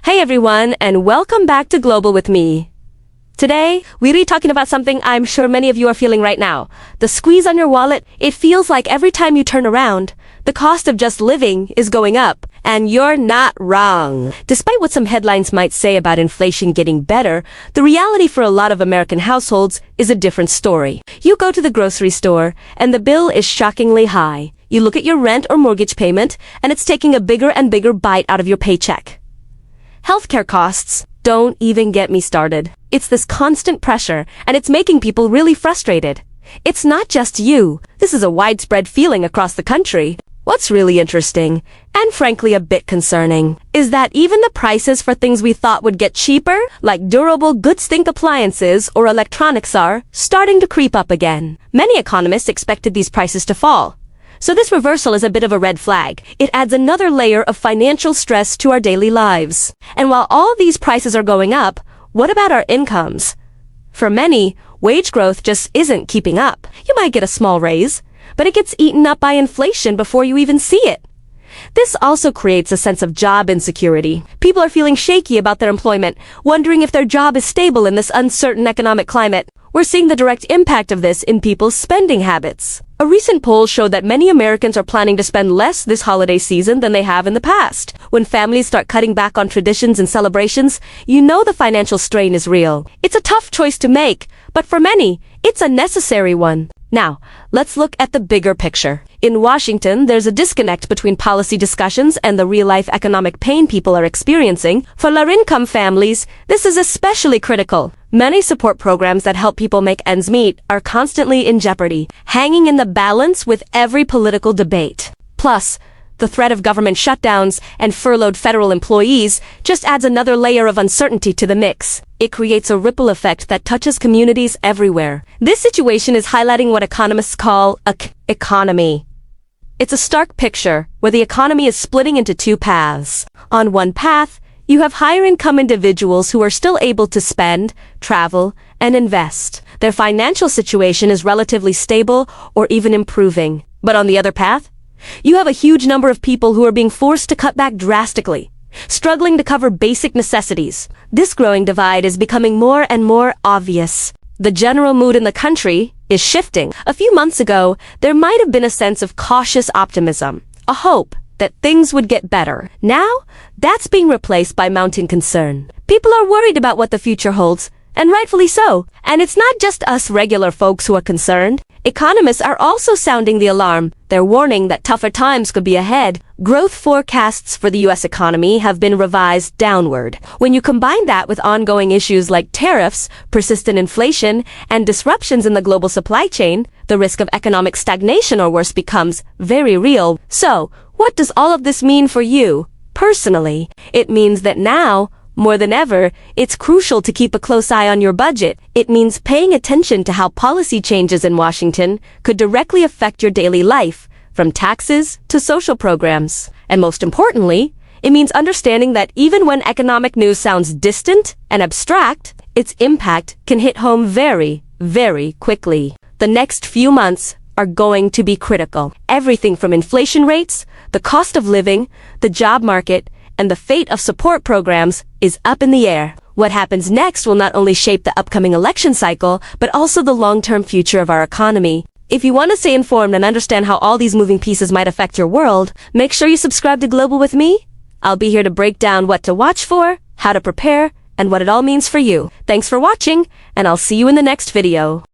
Hey everyone, and welcome back to Global with me. Today, we'll be talking about something I'm sure many of you are feeling right now. The squeeze on your wallet. It feels like every time you turn around, the cost of just living is going up. And you're not wrong. Despite what some headlines might say about inflation getting better, the reality for a lot of American households is a different story. You go to the grocery store, and the bill is shockingly high. You look at your rent or mortgage payment, and it's taking a bigger and bigger bite out of your paycheck. Healthcare costs, don't even get me started. It's this constant pressure, and it's making people really frustrated. It's not just you. This is a widespread feeling across the country. What's really interesting, and frankly a bit concerning, is that even the prices for things we thought would get cheaper, like durable goods-think appliances or electronics, are starting to creep up again. Many economists expected these prices to fall. So this reversal is a bit of a red flag. It adds another layer of financial stress to our daily lives. And while all these prices are going up, what about our incomes? For many, wage growth just isn't keeping up. You might get a small raise, but it gets eaten up by inflation before you even see it. This also creates a sense of job insecurity. People are feeling shaky about their employment, wondering if their job is stable in this uncertain economic climate. We're seeing the direct impact of this in people's spending habits. A recent poll showed that many Americans are planning to spend less this holiday season than they have in the past. When families start cutting back on traditions and celebrations, you know the financial strain is real. It's a tough choice to make, but for many, it's a necessary one. Now, let's look at the bigger picture. In Washington, there's a disconnect between policy discussions and the real-life economic pain people are experiencing. For low-income families, this is especially critical. Many support programs that help people make ends meet are constantly in jeopardy, hanging in the balance with every political debate. Plus, the threat of government shutdowns and furloughed federal employees just adds another layer of uncertainty to the mix. It creates a ripple effect that touches communities everywhere. This situation is highlighting what economists call a economy. It's a stark picture where the economy is splitting into two paths. On one path, you have higher-income individuals who are still able to spend, travel, and invest. Their financial situation is relatively stable or even improving. But on the other path, you have a huge number of people who are being forced to cut back drastically, struggling to cover basic necessities. This growing divide is becoming more and more obvious. The general mood in the country is shifting. A few months ago, there might have been a sense of cautious optimism, a hope that things would get better. Now, that's being replaced by mounting concern. People are worried about what the future holds, and rightfully so. And it's not just us regular folks who are concerned. Economists are also sounding the alarm. They're warning that tougher times could be ahead. Growth forecasts for the U.S. economy have been revised downward. When you combine that with ongoing issues like tariffs, persistent inflation, and disruptions in the global supply chain, the risk of economic stagnation or worse becomes very real. So, what does all of this mean for you? Personally, it means that now, more than ever, it's crucial to keep a close eye on your budget. It means paying attention to how policy changes in Washington could directly affect your daily life, from taxes to social programs. And most importantly, it means understanding that even when economic news sounds distant and abstract, its impact can hit home very, very quickly. The next few months are going to be critical. Everything from inflation rates, the cost of living, the job market, and the fate of support programs is up in the air. What happens next will not only shape the upcoming election cycle, but also the long-term future of our economy. If you want to stay informed and understand how all these moving pieces might affect your world, make sure you subscribe to Global with me. I'll be here to break down what to watch for, how to prepare, and what it all means for you. Thanks for watching, and I'll see you in the next video.